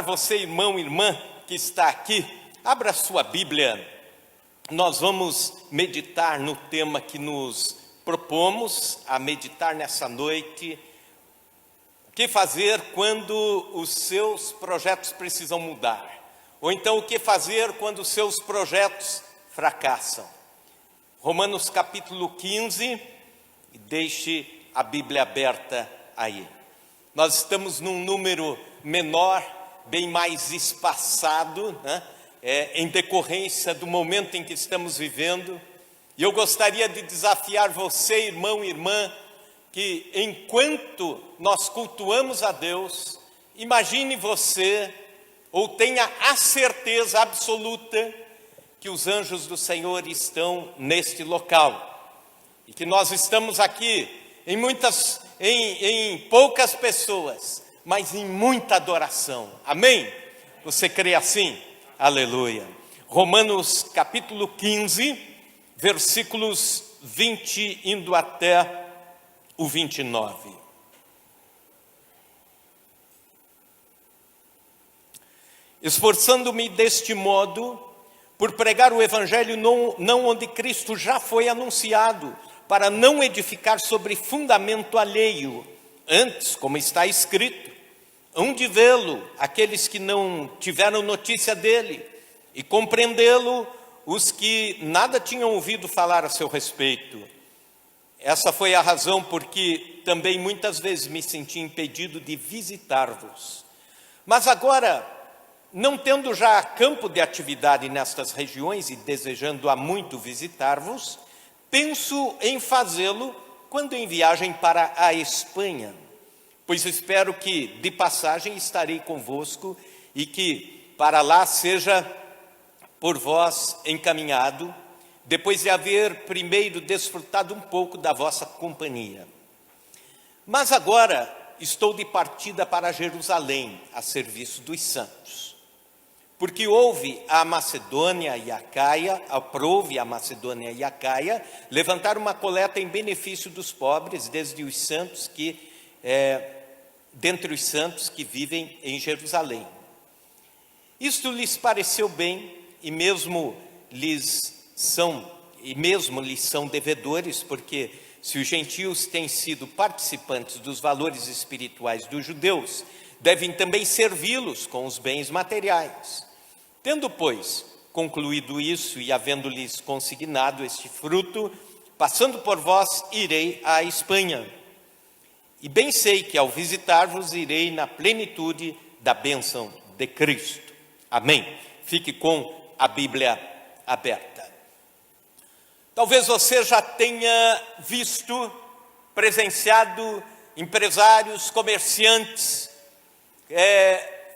Você, irmão e irmã que está aqui, abra sua Bíblia. Nós vamos meditar no tema que nos propomos a meditar nessa noite. O que fazer quando os seus projetos precisam mudar? Ou então o que fazer quando os seus projetos fracassam? Romanos capítulo 15, deixe a Bíblia aberta aí. Nós estamos num número menor, bem mais espaçado, né? Em decorrência do momento em que estamos vivendo. E eu gostaria de desafiar você, irmão e irmã, que enquanto nós cultuamos a Deus, imagine você, ou tenha a certeza absoluta, que os anjos do Senhor estão neste local. E que nós estamos aqui em poucas pessoas, mas em muita adoração. Amém? Você crê assim? Aleluia. Romanos capítulo 15, versículos 20 indo até o 29. Esforçando-me deste modo, por pregar o evangelho não onde Cristo já foi anunciado, para não edificar sobre fundamento alheio. Antes, como está escrito, hão de vê-lo aqueles que não tiveram notícia dele, e compreendê-lo os que nada tinham ouvido falar a seu respeito. Essa foi a razão porque também muitas vezes me senti impedido de visitar-vos. Mas agora, não tendo já campo de atividade nestas regiões e desejando há muito visitar-vos, penso em fazê-lo quando em viagem para a Espanha, pois espero que de passagem estarei convosco e que para lá seja por vós encaminhado, depois de haver primeiro desfrutado um pouco da vossa companhia. Mas agora estou de partida para Jerusalém, a serviço dos santos. Porque aprove a Macedônia e a Caia levantar uma coleta em benefício dos pobres, dentre os santos que vivem em Jerusalém. Isto lhes pareceu bem, e mesmo lhes são devedores, porque se os gentios têm sido participantes dos valores espirituais dos judeus, devem também servi-los com os bens materiais. Tendo, pois, concluído isso e havendo-lhes consignado este fruto, passando por vós, irei à Espanha. E bem sei que ao visitar-vos irei na plenitude da bênção de Cristo. Amém. Fique com a Bíblia aberta. Talvez você já tenha visto, presenciado empresários, comerciantes,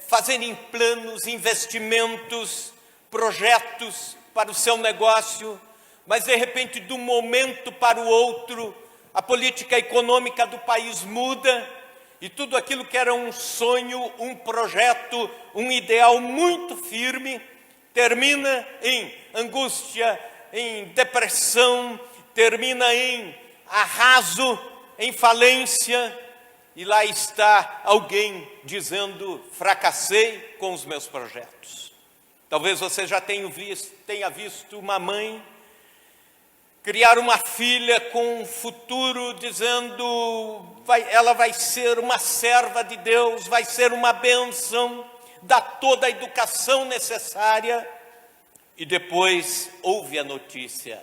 fazerem planos, investimentos, projetos para o seu negócio, mas de repente, de um momento para o outro, a política econômica do país muda e tudo aquilo que era um sonho, um projeto, um ideal muito firme, termina em angústia, em depressão, termina em arraso, em falência. E lá está alguém dizendo, fracassei com os meus projetos. Talvez você já tenha visto uma mãe criar uma filha com um futuro dizendo, ela vai ser uma serva de Deus, vai ser uma bênção, dá toda a educação necessária. E depois ouve a notícia,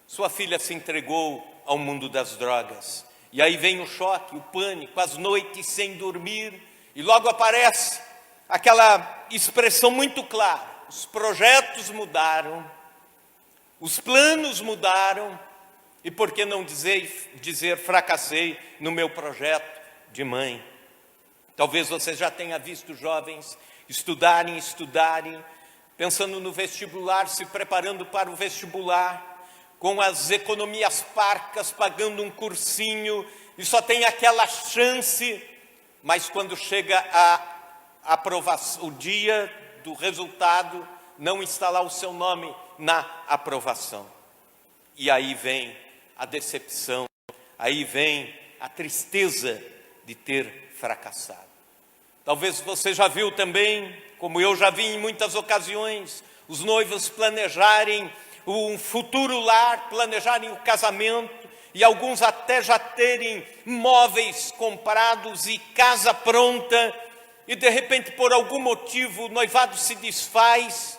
sua filha se entregou ao mundo das drogas. E aí vem o choque, o pânico, as noites sem dormir, e logo aparece aquela expressão muito clara: os projetos mudaram, os planos mudaram, e por que não dizer fracassei no meu projeto de mãe? Talvez você já tenha visto jovens estudarem, pensando no vestibular, se preparando para o vestibular, com as economias parcas, pagando um cursinho, e só tem aquela chance, mas quando chega a aprovação, o dia do resultado, não está lá o seu nome na aprovação. E aí vem a decepção, aí vem a tristeza de ter fracassado. Talvez você já viu também, como eu já vi em muitas ocasiões, os noivos planejarem um futuro lar, planejarem o casamento, e alguns até já terem móveis comprados e casa pronta, e de repente, por algum motivo, o noivado se desfaz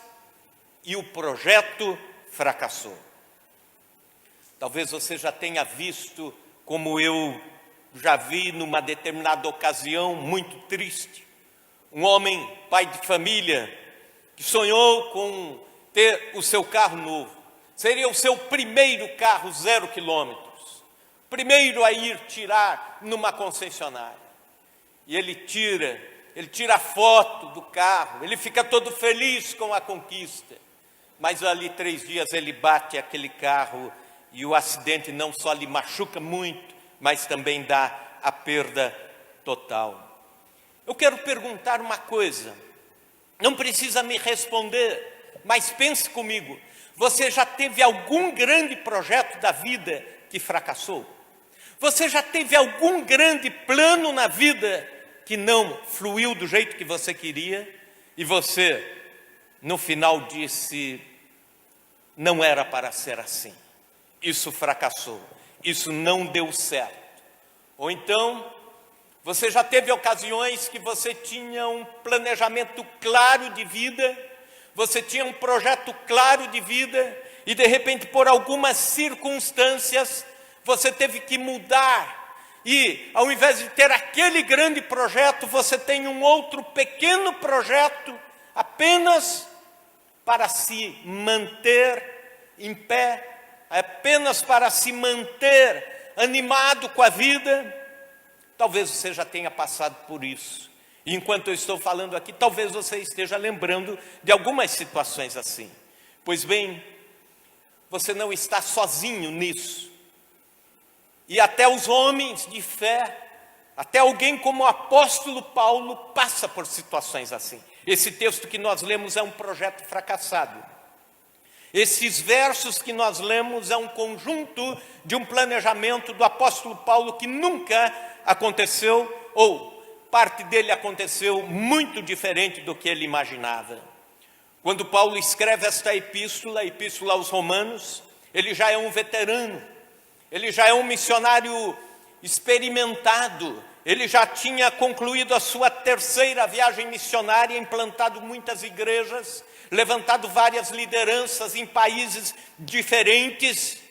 e o projeto fracassou. Talvez você já tenha visto, como eu já vi numa determinada ocasião muito triste, um homem, pai de família, que sonhou com ter o seu carro novo. Seria o seu primeiro carro 0 quilômetros. Primeiro a ir tirar numa concessionária. E ele tira a foto do carro, ele fica todo feliz com a conquista. Mas ali 3 dias ele bate aquele carro e o acidente não só lhe machuca muito, mas também dá a perda total. Eu quero perguntar uma coisa, não precisa me responder, mas pense comigo. Você já teve algum grande projeto da vida que fracassou? Você já teve algum grande plano na vida que não fluiu do jeito que você queria? E você, no final, disse, não era para ser assim. Isso fracassou, isso não deu certo. Ou então, você já teve ocasiões que você tinha um planejamento claro de vida, você tinha um projeto claro de vida, e de repente, por algumas circunstâncias, você teve que mudar, e ao invés de ter aquele grande projeto, você tem um outro pequeno projeto, apenas para se manter em pé, apenas para se manter animado com a vida. Talvez você já tenha passado por isso. E enquanto eu estou falando aqui, talvez você esteja lembrando de algumas situações assim. Pois bem, você não está sozinho nisso. E até os homens de fé, até alguém como o apóstolo Paulo passa por situações assim. Esse texto que nós lemos é um projeto fracassado. Esses versos que nós lemos é um conjunto de um planejamento do apóstolo Paulo que nunca aconteceu, ou parte dele aconteceu muito diferente do que ele imaginava. Quando Paulo escreve esta epístola, a epístola aos Romanos, ele já é um veterano, ele já é um missionário experimentado, ele já tinha concluído a sua 3ª viagem missionária, implantado muitas igrejas, levantado várias lideranças em países diferentes,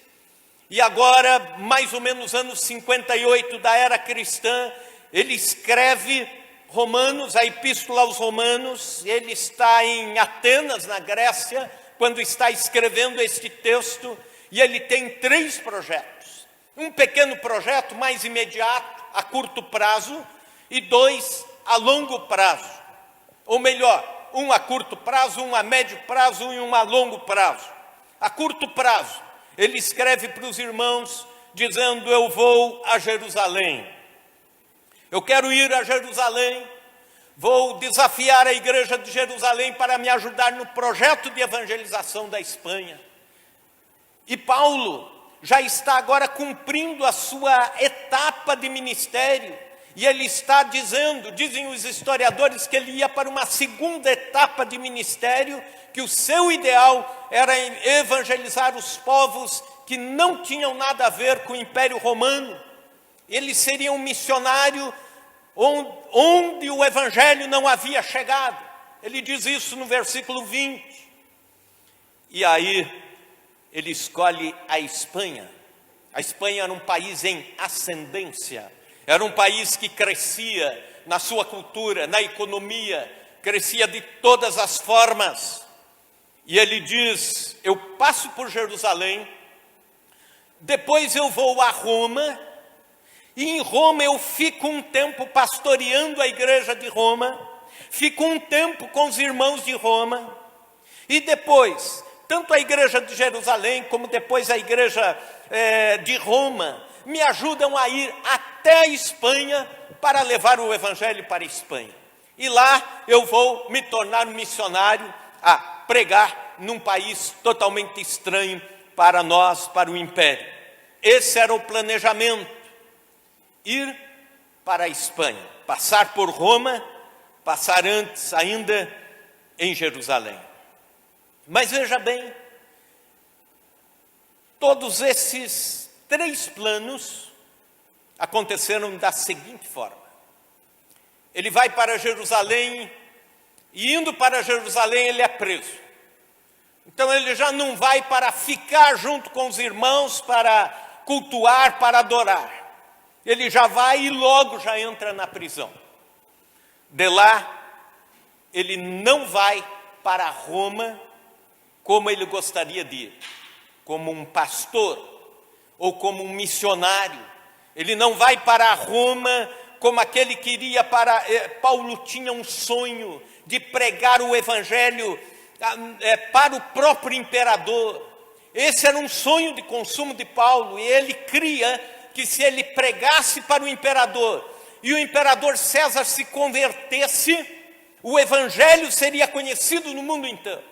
e agora, mais ou menos anos 58 da era cristã, ele escreve Romanos, a epístola aos Romanos. Ele está em Atenas, na Grécia, quando está escrevendo este texto, e ele tem 3 projetos. Um pequeno projeto mais imediato, a curto prazo, e 2 a longo prazo. Ou melhor, um a curto prazo, um a médio prazo e um a longo prazo. A curto prazo, ele escreve para os irmãos, dizendo, eu vou a Jerusalém. Eu quero ir a Jerusalém, vou desafiar a igreja de Jerusalém para me ajudar no projeto de evangelização da Espanha. E Paulo já está agora cumprindo a sua etapa de ministério, e ele está dizendo, dizem os historiadores, que ele ia para uma 2ª etapa de ministério, que o seu ideal era evangelizar os povos que não tinham nada a ver com o Império Romano. Ele seria um missionário onde o evangelho não havia chegado. Ele diz isso no versículo 20. E aí ele escolhe a Espanha. A Espanha era um país em ascendência, era um país que crescia na sua cultura, na economia, crescia de todas as formas. E ele diz, eu passo por Jerusalém, depois eu vou a Roma, e em Roma eu fico um tempo pastoreando a igreja de Roma, fico um tempo com os irmãos de Roma, e depois, tanto a igreja de Jerusalém, como depois a igreja de Roma, me ajudam a ir até a Espanha para levar o evangelho para a Espanha. E lá eu vou me tornar um missionário a pregar num país totalmente estranho para nós, para o Império. Esse era o planejamento. Ir para a Espanha, passar por Roma passar antes ainda em Jerusalém. Mas veja bem, todos esses 3 planos aconteceram da seguinte forma. Ele vai para Jerusalém e indo para Jerusalém ele é preso. Então ele já não vai para ficar junto com os irmãos, para cultuar, para adorar. Ele já vai e logo já entra na prisão. De lá, ele não vai para Roma como ele gostaria de ir, como um pastor ou como um missionário. Ele não vai para Roma como aquele que iria para... Paulo tinha um sonho de pregar o evangelho para o próprio imperador. Esse era um sonho de consumo de Paulo, e ele cria que se ele pregasse para o imperador, e o imperador César se convertesse, o evangelho seria conhecido no mundo inteiro.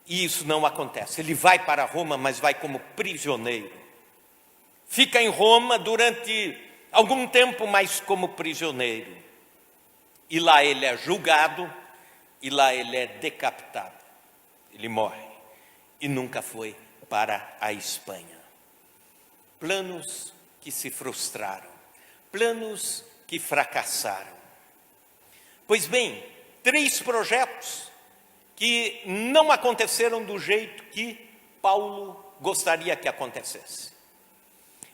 E isso não acontece. Ele vai para Roma, mas vai como prisioneiro. Fica em Roma durante algum tempo, mas como prisioneiro. E lá ele é julgado, e lá ele é decapitado. Ele morre. E nunca foi para a Espanha. Planos que se frustraram. Planos que fracassaram. Pois bem, 3 projetos que não aconteceram do jeito que Paulo gostaria que acontecesse.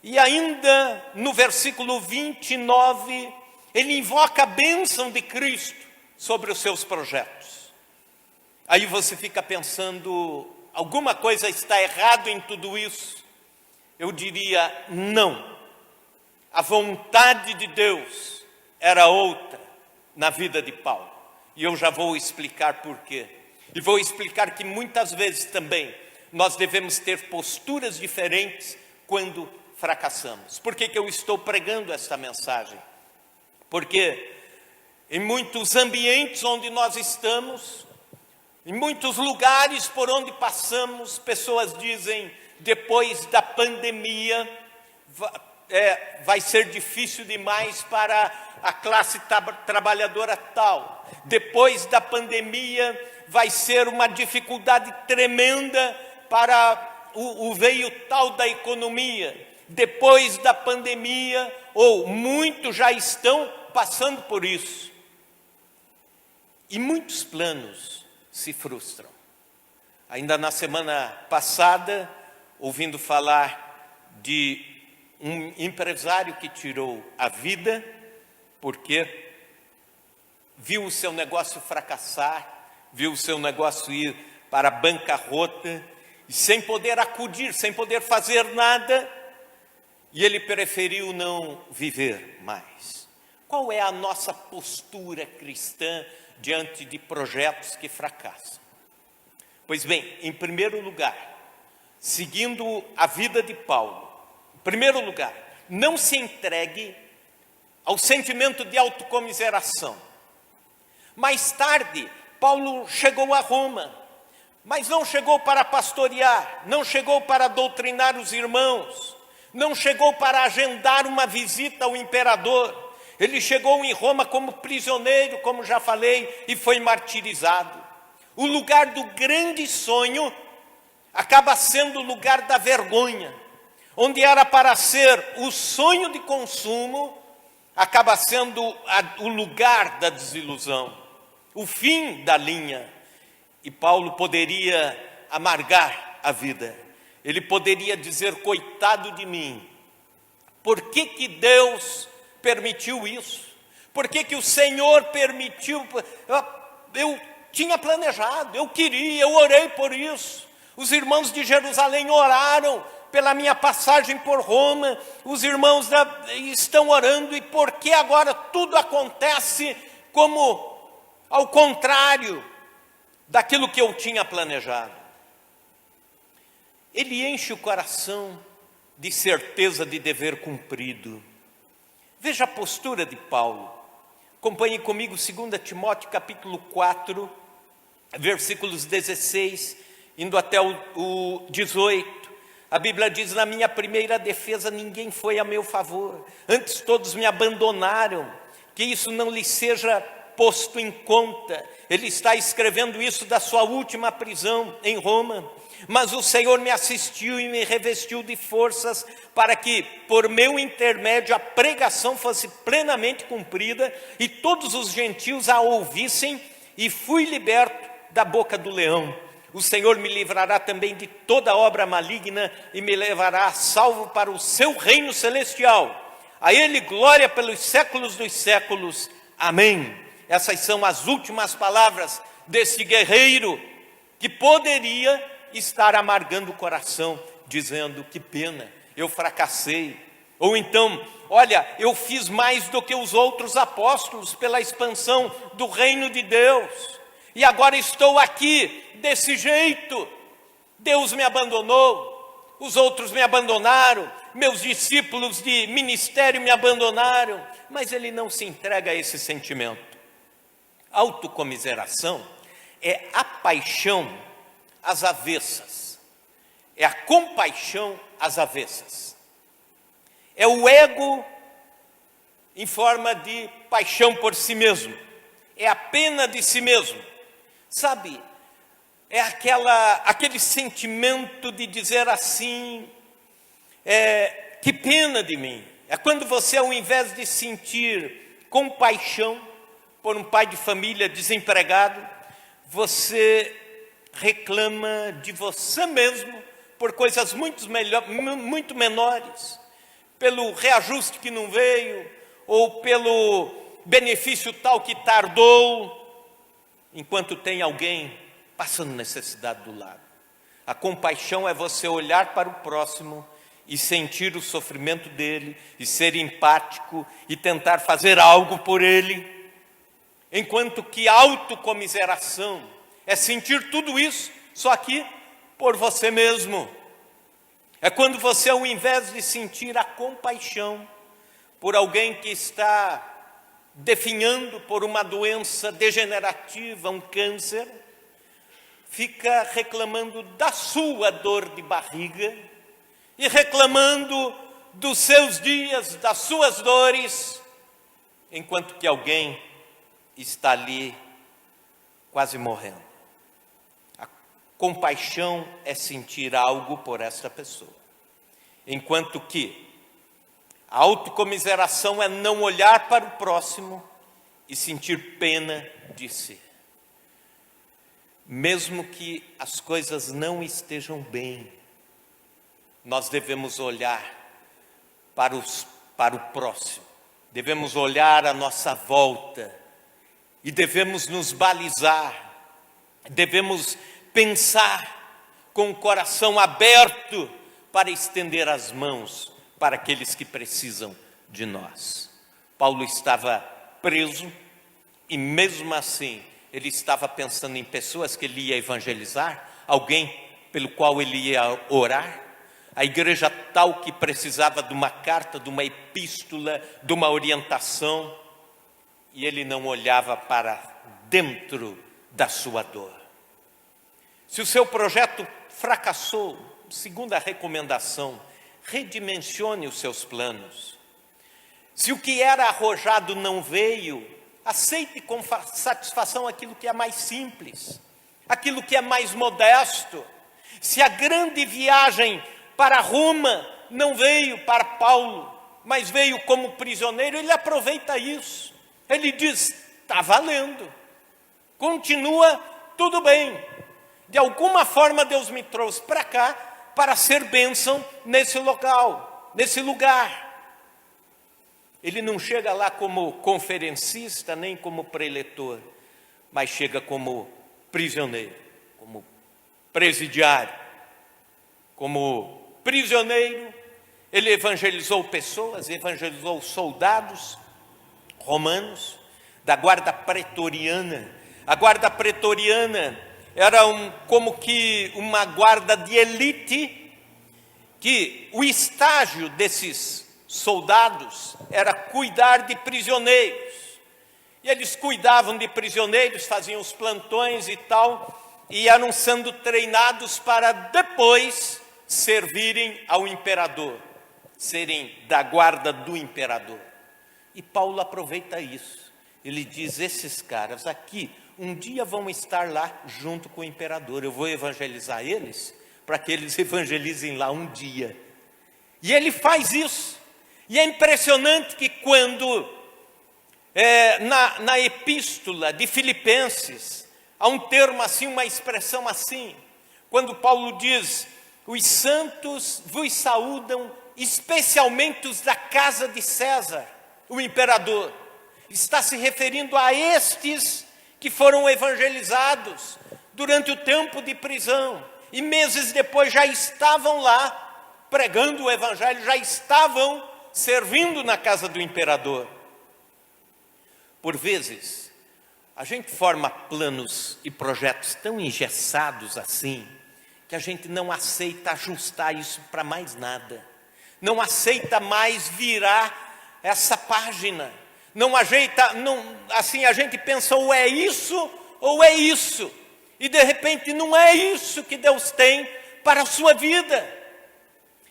E ainda no versículo 29, ele invoca a bênção de Cristo sobre os seus projetos. Aí você fica pensando, alguma coisa está errado em tudo isso? Eu diria, não. A vontade de Deus era outra na vida de Paulo. E eu já vou explicar por quê. E vou explicar que muitas vezes também nós devemos ter posturas diferentes quando fracassamos. Por que eu estou pregando esta mensagem? Porque em muitos ambientes onde nós estamos, em muitos lugares por onde passamos, pessoas dizem, depois da pandemia, vai ser difícil demais para a classe trabalhadora tal. Depois da pandemia, vai ser uma dificuldade tremenda para o veio tal da economia. Depois da pandemia, ou muitos já estão passando por isso. E muitos planos se frustram. Ainda na semana passada, ouvindo falar de um empresário que tirou a vida, porque viu o seu negócio fracassar, viu o seu negócio ir para a bancarrota, e sem poder acudir, sem poder fazer nada, e ele preferiu não viver mais. Qual é a nossa postura cristã diante de projetos que fracassam? Pois bem, em primeiro lugar, seguindo a vida de Paulo, em primeiro lugar, não se entregue ao sentimento de autocomiseração. Mais tarde, Paulo chegou a Roma, mas não chegou para pastorear, não chegou para doutrinar os irmãos, não chegou para agendar uma visita ao imperador. Ele chegou em Roma como prisioneiro, como já falei, e foi martirizado. O lugar do grande sonho acaba sendo o lugar da vergonha. Onde era para ser o sonho de consumo, acaba sendo o lugar da desilusão, o fim da linha. E Paulo poderia amargar a vida. Ele poderia dizer, coitado de mim, por que Deus permitiu isso? Por que o Senhor permitiu? Eu tinha planejado, eu queria, eu orei por isso. Os irmãos de Jerusalém oraram pela minha passagem por Roma, os irmãos estão orando, e por que agora tudo acontece como ao contrário daquilo que eu tinha planejado? Ele enche o coração de certeza de dever cumprido. Veja a postura de Paulo. Acompanhe comigo 2 Timóteo capítulo 4, versículos 16, indo até o 18. A Bíblia diz, na minha primeira defesa ninguém foi a meu favor, antes todos me abandonaram. que isso não lhe seja posto em conta. Ele está escrevendo isso da sua última prisão em Roma. Mas o Senhor me assistiu e me revestiu de forças para que, por meu intermédio, a pregação fosse plenamente cumprida e todos os gentios a ouvissem, e fui liberto da boca do leão. O Senhor me livrará também de toda obra maligna e me levará salvo para o seu reino celestial. A Ele glória pelos séculos dos séculos. Amém. Essas são as últimas palavras desse guerreiro que poderia estar amargando o coração, dizendo: que pena, eu fracassei. Ou então: olha, eu fiz mais do que os outros apóstolos pela expansão do reino de Deus, e agora estou aqui desse jeito. Deus me abandonou, os outros me abandonaram, meus discípulos de ministério me abandonaram. Mas ele não se entrega a esse sentimento. Autocomiseração é a paixão às avessas, é a compaixão às avessas, é o ego em forma de paixão por si mesmo, é a pena de si mesmo, sabe? É aquele sentimento de dizer assim: que pena de mim. É quando você, ao invés de sentir compaixão por um pai de família desempregado, você reclama de você mesmo por coisas muito menores, pelo reajuste que não veio, ou pelo benefício tal que tardou, enquanto tem alguém passando necessidade do lado. A compaixão é você olhar para o próximo e sentir o sofrimento dele, e ser empático e tentar fazer algo por ele, enquanto que a autocomiseração é sentir tudo isso, só que por você mesmo. É quando você, ao invés de sentir a compaixão por alguém que está definhando por uma doença degenerativa, um câncer, fica reclamando da sua dor de barriga e reclamando dos seus dias, das suas dores, enquanto que alguém está ali quase morrendo. A compaixão é sentir algo por essa pessoa, enquanto que a autocomiseração é não olhar para o próximo e sentir pena de si. Mesmo que as coisas não estejam bem, nós devemos olhar para o próximo, devemos olhar à nossa volta e devemos nos balizar, devemos pensar com o coração aberto para estender as mãos para aqueles que precisam de nós. Paulo estava preso e mesmo assim ele estava pensando em pessoas que ele ia evangelizar, alguém pelo qual ele ia orar, a igreja tal que precisava de uma carta, de uma epístola, de uma orientação, e ele não olhava para dentro da sua dor. Se o seu projeto fracassou, segunda recomendação, redimensione os seus planos. Se o que era arrojado não veio, aceite com satisfação aquilo que é mais simples, aquilo que é mais modesto. Se a grande viagem para Roma não veio para Paulo, mas veio como prisioneiro, ele aproveita isso. Ele diz: está valendo, continua tudo bem. De alguma forma Deus me trouxe para cá para ser bênção nesse local, nesse lugar. Ele não chega lá como conferencista, nem como preletor, mas chega como prisioneiro, como presidiário, como prisioneiro. Ele evangelizou pessoas, evangelizou soldados romanos da guarda pretoriana. A guarda pretoriana era como que uma guarda de elite, que o estágio desses soldados era cuidar de prisioneiros. E eles cuidavam de prisioneiros, faziam os plantões e tal, e eram sendo treinados para depois servirem ao imperador, serem da guarda do imperador. E Paulo aproveita isso. Ele diz, esses caras aqui, um dia vão estar lá junto com o imperador. Eu vou evangelizar eles, para que eles evangelizem lá um dia. E ele faz isso. E é impressionante que quando, na epístola de Filipenses, há um termo assim, uma expressão assim, quando Paulo diz, os santos vos saúdam, especialmente os da casa de César, o imperador. Está se referindo a estes que foram evangelizados durante o tempo de prisão. E meses depois já estavam lá, pregando o evangelho, já estavam servindo na casa do imperador. Por vezes, a gente forma planos e projetos tão engessados assim, que a gente não aceita ajustar isso para mais nada. Não aceita mais virar essa página. Assim a gente pensa, ou é isso, ou é isso. E de repente não é isso que Deus tem para a sua vida.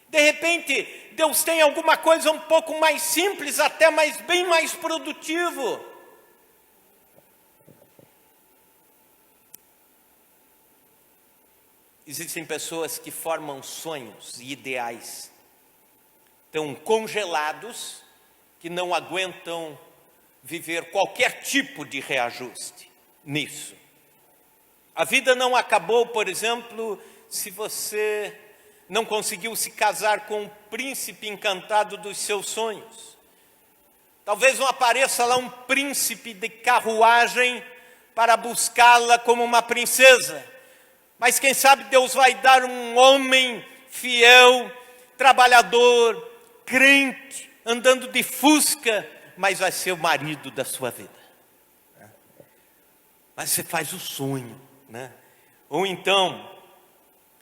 De repente, Deus tem alguma coisa um pouco mais simples, até bem mais produtivo. Existem pessoas que formam sonhos e ideais tão congelados que não aguentam viver qualquer tipo de reajuste nisso. A vida não acabou, por exemplo, se você não conseguiu se casar com o príncipe encantado dos seus sonhos. Talvez não apareça lá um príncipe de carruagem para buscá-la como uma princesa. Mas quem sabe Deus vai dar um homem fiel, trabalhador, crente, andando de fusca, mas vai ser o marido da sua vida. Mas você faz o sonho, né? Ou então,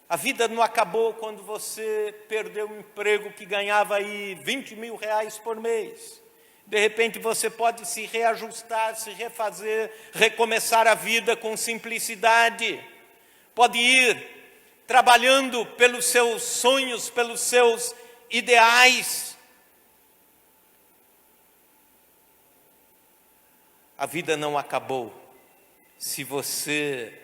a vida não acabou quando você perdeu um emprego que ganhava aí 20 mil reais por mês. De repente você pode se reajustar, se refazer, recomeçar a vida com simplicidade. Pode ir trabalhando pelos seus sonhos, pelos seus ideais. A vida não acabou se você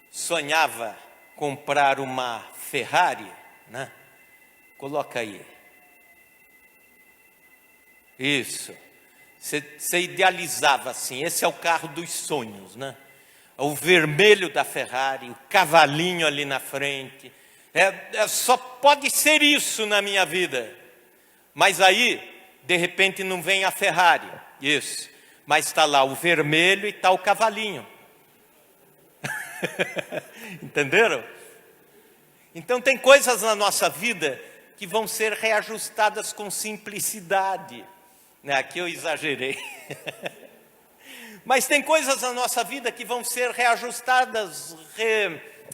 sonhava comprar uma Ferrari, né? Coloca aí. Isso. Você idealizava assim, esse é o carro dos sonhos, né? O vermelho da Ferrari, o cavalinho ali na frente. Só pode ser isso na minha vida. Mas aí, de repente, não vem a Ferrari. Isso. Mas está lá o vermelho e está o cavalinho. Entenderam? Então tem coisas na nossa vida que vão ser reajustadas com simplicidade. Aqui eu exagerei. Mas tem coisas na nossa vida que vão ser reajustadas,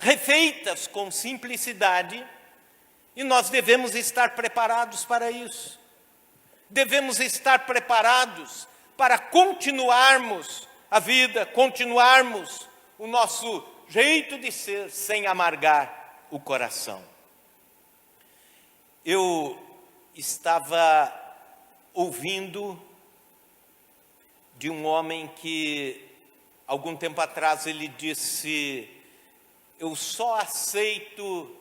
refeitas com simplicidade, e nós devemos estar preparados para isso. Devemos estar preparados para continuarmos a vida, continuarmos o nosso jeito de ser, sem amargar o coração. Eu estava ouvindo de um homem que, algum tempo atrás, ele disse, eu só aceito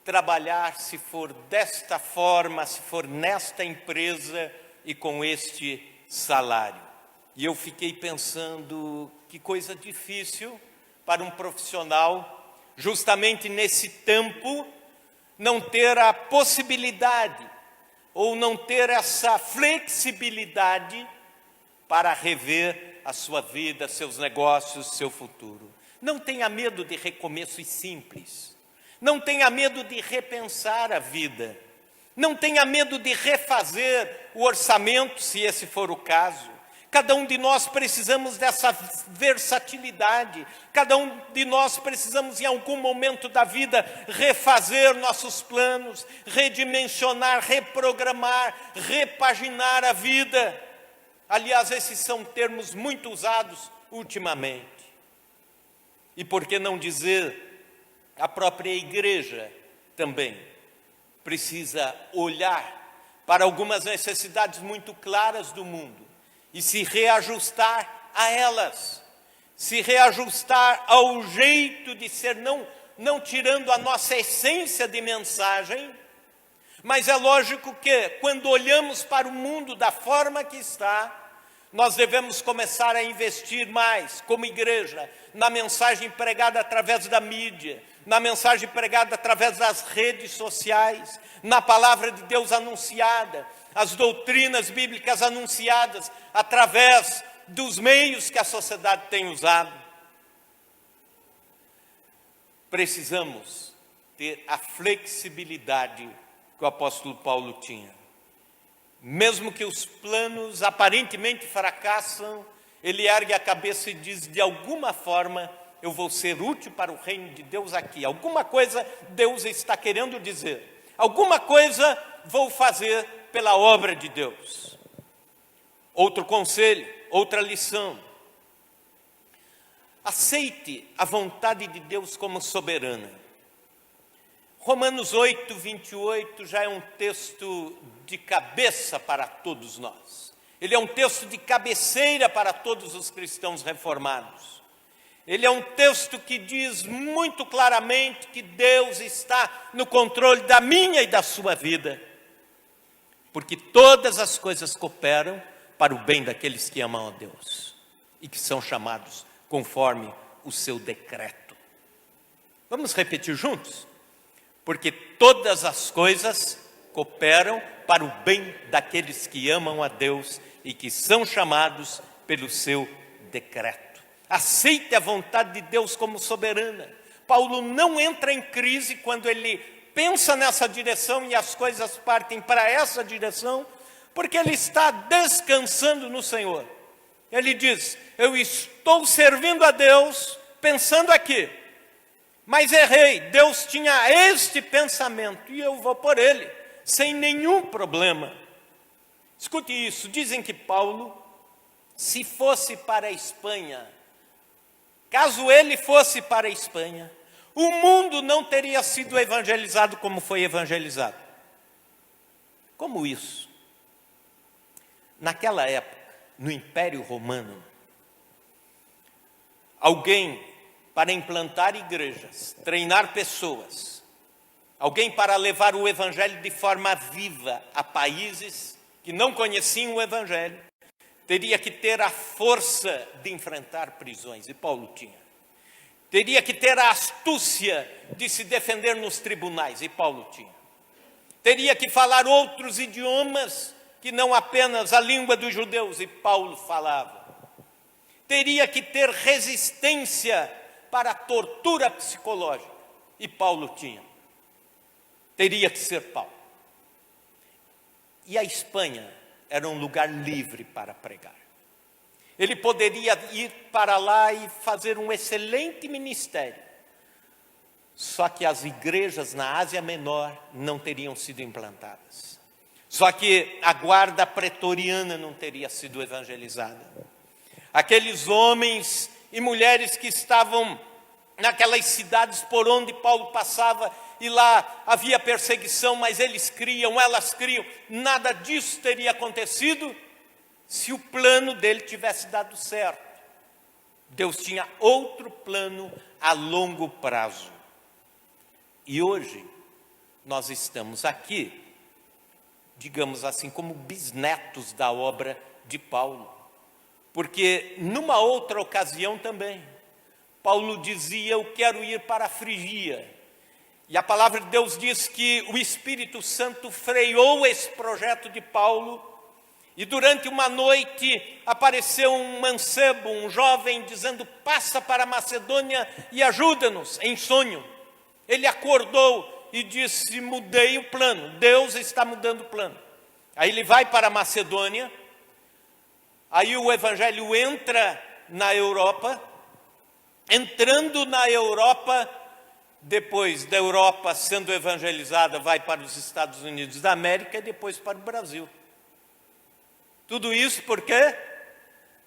trabalhar se for desta forma, se for nesta empresa e com este salário. E eu fiquei pensando, que coisa difícil para um profissional, justamente nesse tempo, não ter a possibilidade, ou não ter essa flexibilidade para rever a sua vida, seus negócios, seu futuro. Não tenha medo de recomeços simples. Não tenha medo de repensar a vida. Não tenha medo de refazer o orçamento, se esse for o caso. Cada um de nós precisamos dessa versatilidade. Cada um de nós precisamos, em algum momento da vida, refazer nossos planos, redimensionar, reprogramar, repaginar a vida. Aliás, esses são termos muito usados ultimamente. E por que não dizer, a própria igreja também precisa olhar para algumas necessidades muito claras do mundo e se reajustar a elas, se reajustar ao jeito de ser, não tirando a nossa essência de mensagem, mas é lógico que quando olhamos para o mundo da forma que está, nós devemos começar a investir mais, como igreja, na mensagem pregada através da mídia, na mensagem pregada através das redes sociais, na palavra de Deus anunciada, as doutrinas bíblicas anunciadas através dos meios que a sociedade tem usado. Precisamos ter a flexibilidade que o apóstolo Paulo tinha. Mesmo que os planos aparentemente fracassam, ele ergue a cabeça e diz, de alguma forma, eu vou ser útil para o reino de Deus aqui. Alguma coisa Deus está querendo dizer. Alguma coisa vou fazer pela obra de Deus. Outro conselho, outra lição. Aceite a vontade de Deus como soberana. Romanos 8, 28 já é um texto de cabeça para todos nós. Ele é um texto de cabeceira para todos os cristãos reformados. Ele é um texto que diz muito claramente que Deus está no controle da minha e da sua vida. Porque todas as coisas cooperam para o bem daqueles que amam a Deus e que são chamados conforme o seu decreto. Vamos repetir juntos? Porque todas as coisas cooperam para o bem daqueles que amam a Deus e que são chamados pelo seu decreto. Aceite a vontade de Deus como soberana. Paulo não entra em crise quando ele pensa nessa direção e as coisas partem para essa direção, porque ele está descansando no Senhor. Ele diz, eu estou servindo a Deus pensando aqui, mas errei, Deus tinha este pensamento e eu vou por ele, sem nenhum problema. Escute isso, dizem que Paulo, se fosse para a Espanha, caso ele fosse para a Espanha, o mundo não teria sido evangelizado como foi evangelizado. Como isso? Naquela época, no Império Romano, alguém para implantar igrejas, treinar pessoas, alguém para levar o evangelho de forma viva a países que não conheciam o evangelho, teria que ter a força de enfrentar prisões, e Paulo tinha. Teria que ter a astúcia de se defender nos tribunais, e Paulo tinha. Teria que falar outros idiomas que não apenas a língua dos judeus, e Paulo falava. Teria que ter resistência para a tortura psicológica, e Paulo tinha. Teria que ser Paulo. E a Espanha era um lugar livre para pregar. Ele poderia ir para lá e fazer um excelente ministério. Só que as igrejas na Ásia Menor não teriam sido implantadas. Só que a guarda pretoriana não teria sido evangelizada. Aqueles homens e mulheres que estavam naquelas cidades por onde Paulo passava, e lá havia perseguição, mas eles criam, elas criam, nada disso teria acontecido se o plano dele tivesse dado certo. Deus tinha outro plano a longo prazo. E hoje nós estamos aqui, digamos assim, como bisnetos da obra de Paulo. Porque numa outra ocasião também, Paulo dizia, eu quero ir para a Frigia. E a palavra de Deus diz que o Espírito Santo freou esse projeto de Paulo. E durante uma noite apareceu um mancebo, um jovem, dizendo, passa para a Macedônia e ajuda-nos, em sonho. Ele acordou e disse, mudei o plano, Deus está mudando o plano. Aí ele vai para a Macedônia, aí o evangelho entra na Europa, entrando na Europa, depois da Europa sendo evangelizada, vai para os Estados Unidos da América e depois para o Brasil. Tudo isso porque,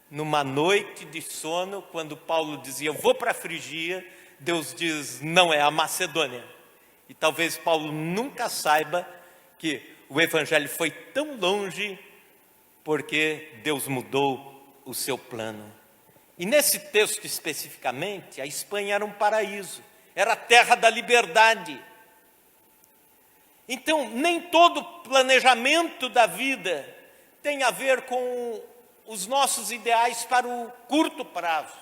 numa noite de sono, quando Paulo dizia, eu vou para a Frigia, Deus diz, não é a Macedônia. E talvez Paulo nunca saiba que o evangelho foi tão longe porque Deus mudou o seu plano. E nesse texto especificamente, a Espanha era um paraíso, era a terra da liberdade. Então, nem todo planejamento da vida tem a ver com os nossos ideais para o curto prazo.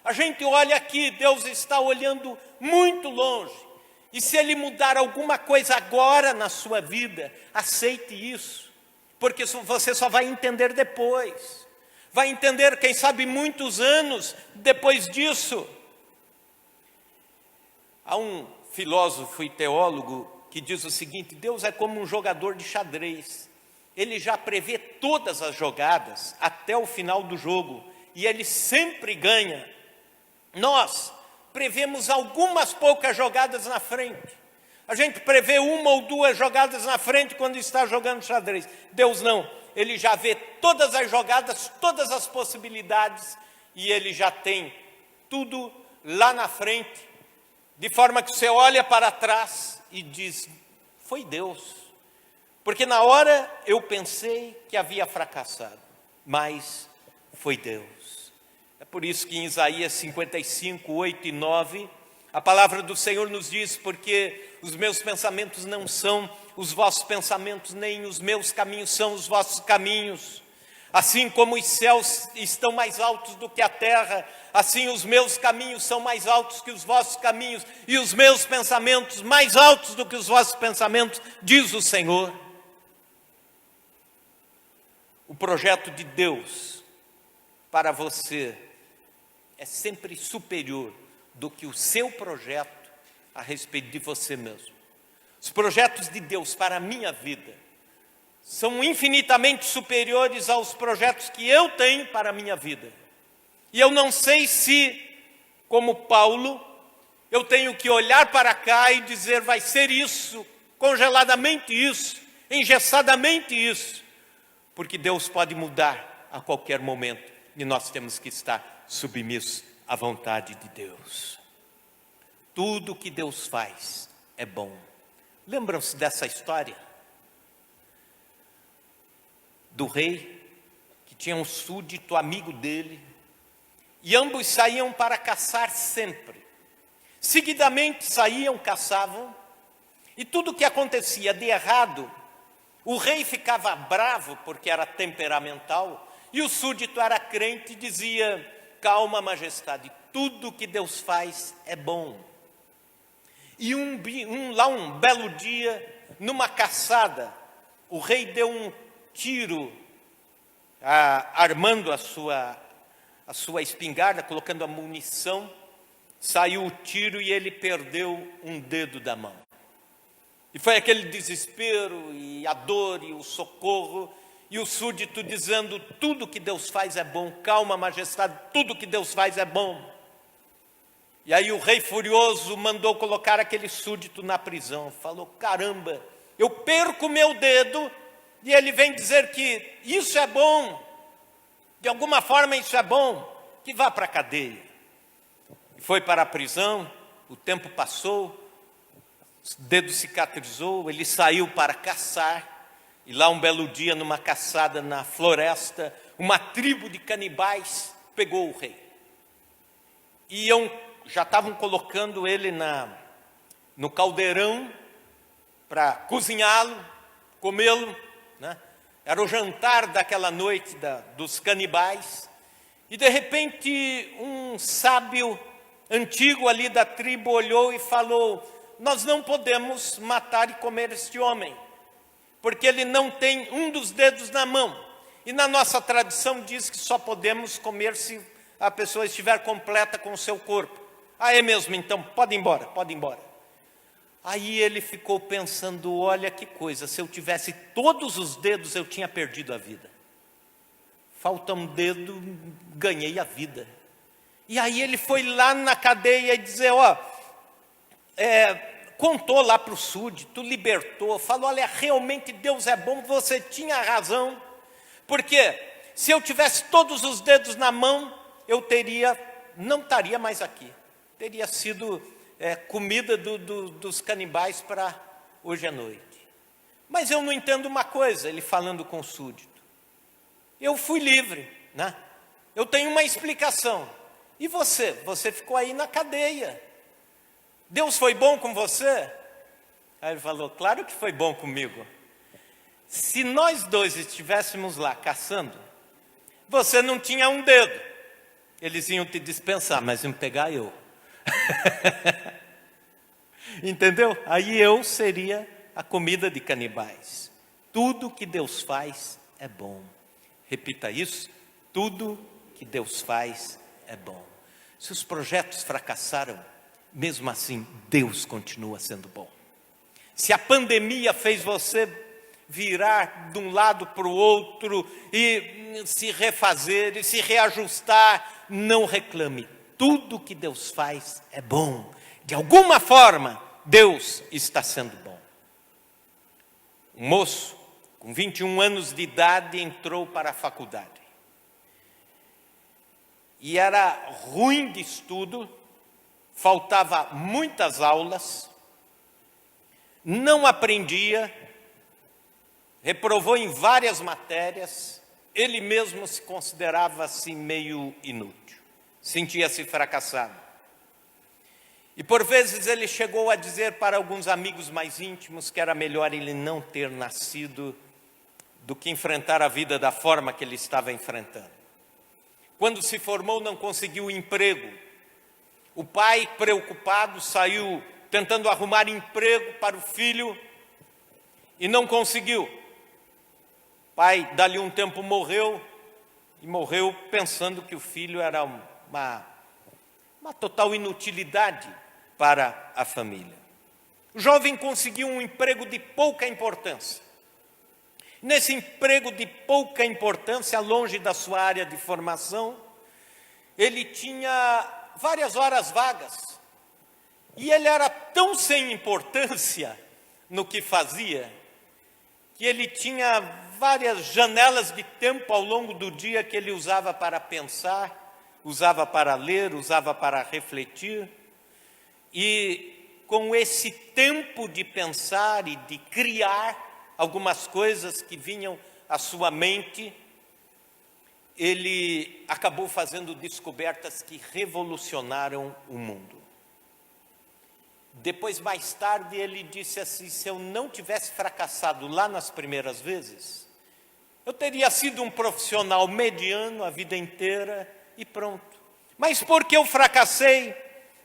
A gente olha aqui, Deus está olhando muito longe. E se Ele mudar alguma coisa agora na sua vida, aceite isso. Porque você só vai entender depois. Vai entender, quem sabe, muitos anos depois disso. Há um filósofo e teólogo que diz o seguinte: Deus é como um jogador de xadrez. Ele já prevê todas as jogadas até o final do jogo. E ele sempre ganha. Nós prevemos algumas poucas jogadas na frente. A gente prevê uma ou duas jogadas na frente quando está jogando xadrez. Deus não. Ele já vê todas as jogadas, todas as possibilidades, e Ele já tem tudo lá na frente, de forma que você olha para trás e diz: foi Deus. Porque na hora eu pensei que havia fracassado, mas foi Deus. É por isso que em Isaías 55, 8 e 9, a palavra do Senhor nos diz: porque os meus pensamentos não são os vossos pensamentos, nem os meus caminhos são os vossos caminhos. Assim como os céus estão mais altos do que a terra, assim os meus caminhos são mais altos que os vossos caminhos, e os meus pensamentos mais altos do que os vossos pensamentos, diz o Senhor. O projeto de Deus para você é sempre superior do que o seu projeto a respeito de você mesmo. Os projetos de Deus para a minha vida são infinitamente superiores aos projetos que eu tenho para a minha vida. E eu não sei se, como Paulo, eu tenho que olhar para cá e dizer: vai ser isso, congeladamente isso, engessadamente isso, porque Deus pode mudar a qualquer momento e nós temos que estar submissos à vontade de Deus. Tudo que Deus faz é bom. Lembram-se dessa história? Do rei, que tinha um súdito amigo dele, e ambos saíam para caçar sempre. Seguidamente saíam, caçavam, e tudo que acontecia de errado, o rei ficava bravo porque era temperamental, e o súdito era crente e dizia: calma, majestade, tudo que Deus faz é bom. E um belo dia, numa caçada, o rei deu um tiro, armando a sua espingarda, colocando a munição, saiu o tiro e ele perdeu um dedo da mão. E foi aquele desespero, e a dor, e o socorro, e o súdito dizendo: tudo que Deus faz é bom, calma, majestade, tudo que Deus faz é bom. E aí o rei furioso mandou colocar aquele súdito na prisão. Falou: caramba, eu perco meu dedo e ele vem dizer que isso é bom, de alguma forma isso é bom, que vá para a cadeia. Foi para a prisão, o tempo passou, o dedo cicatrizou, ele saiu para caçar, e lá um belo dia, numa caçada na floresta, uma tribo de canibais pegou o rei. E já estavam colocando ele no caldeirão para cozinhá-lo, comê-lo, né? Era o jantar daquela noite dos canibais. E de repente um sábio antigo ali da tribo olhou e falou: nós não podemos matar e comer este homem, porque ele não tem um dos dedos na mão. E na nossa tradição diz que só podemos comer se a pessoa estiver completa com o seu corpo. Ah, é mesmo? Então pode ir embora, pode ir embora. Aí ele ficou pensando: olha que coisa, se eu tivesse todos os dedos eu tinha perdido a vida. Falta um dedo, ganhei a vida. E aí ele foi lá na cadeia e dizer: contou lá para o súdito, libertou, falou: olha, realmente Deus é bom, você tinha razão, porque se eu tivesse todos os dedos na mão, eu não estaria mais aqui, teria sido comida dos canibais para hoje à noite. Mas eu não entendo uma coisa, ele falando com o súdito. Eu fui livre, né? Eu tenho uma explicação. E você? Você ficou aí na cadeia. Deus foi bom com você? Aí ele falou, claro que foi bom comigo. Se nós dois estivéssemos lá caçando, você não tinha um dedo. Eles iam te dispensar, mas iam pegar eu. Entendeu? Aí eu seria a comida de canibais. Tudo que Deus faz é bom. Repita isso. Tudo que Deus faz é bom. Se os projetos fracassaram, mesmo assim, Deus continua sendo bom. Se a pandemia fez você virar de um lado para o outro e se refazer e se reajustar, não reclame. Tudo que Deus faz é bom. De alguma forma, Deus está sendo bom. Um moço, com 21 anos de idade, entrou para a faculdade. E era ruim de estudo, faltava muitas aulas, não aprendia, reprovou em várias matérias, ele mesmo se considerava assim meio inútil, sentia-se fracassado. E por vezes ele chegou a dizer para alguns amigos mais íntimos que era melhor ele não ter nascido do que enfrentar a vida da forma que ele estava enfrentando. Quando se formou, não conseguiu emprego. O pai, preocupado, saiu tentando arrumar emprego para o filho e não conseguiu. O pai, dali um tempo, morreu, e morreu pensando que o filho era uma total inutilidade para a família. O jovem conseguiu um emprego de pouca importância. Nesse emprego de pouca importância, longe da sua área de formação, ele tinha várias horas vagas. E ele era tão sem importância no que fazia, que ele tinha várias janelas de tempo ao longo do dia que ele usava para pensar, usava para ler, usava para refletir. E com esse tempo de pensar e de criar algumas coisas que vinham à sua mente, ele acabou fazendo descobertas que revolucionaram o mundo. Depois, mais tarde, ele disse assim, se eu não tivesse fracassado lá nas primeiras vezes, eu teria sido um profissional mediano a vida inteira e pronto. Mas porque eu fracassei,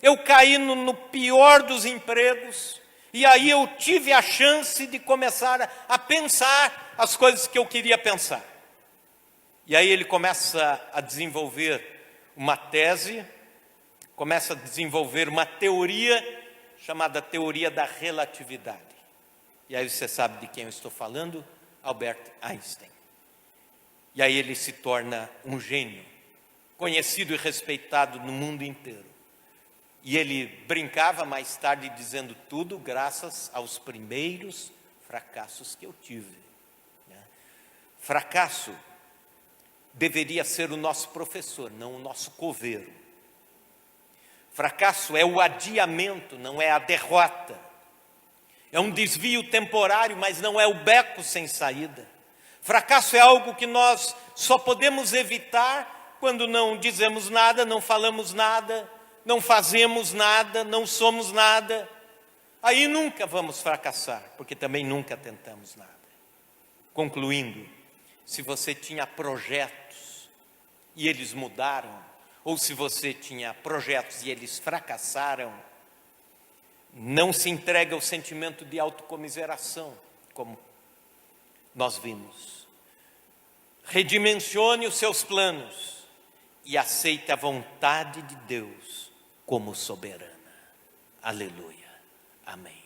eu caí no pior dos empregos, e aí eu tive a chance de começar a pensar as coisas que eu queria pensar. E aí ele começa a desenvolver uma tese, começa a desenvolver uma teoria chamada teoria da relatividade. E aí você sabe de quem eu estou falando? Albert Einstein. E aí ele se torna um gênio, conhecido e respeitado no mundo inteiro. E ele brincava mais tarde dizendo tudo graças aos primeiros fracassos que eu tive. Fracasso deveria ser o nosso professor, não o nosso coveiro. Fracasso é o adiamento, não é a derrota. É um desvio temporário, mas não é o beco sem saída. Fracasso é algo que nós só podemos evitar quando não dizemos nada, não falamos nada, não fazemos nada, não somos nada. Aí nunca vamos fracassar, porque também nunca tentamos nada. Concluindo, se você tinha projetos e eles mudaram, ou se você tinha projetos e eles fracassaram, não se entregue ao sentimento de autocomiseração, como nós vimos. Redimensione os seus planos e aceite a vontade de Deus como soberana. Aleluia. Amém.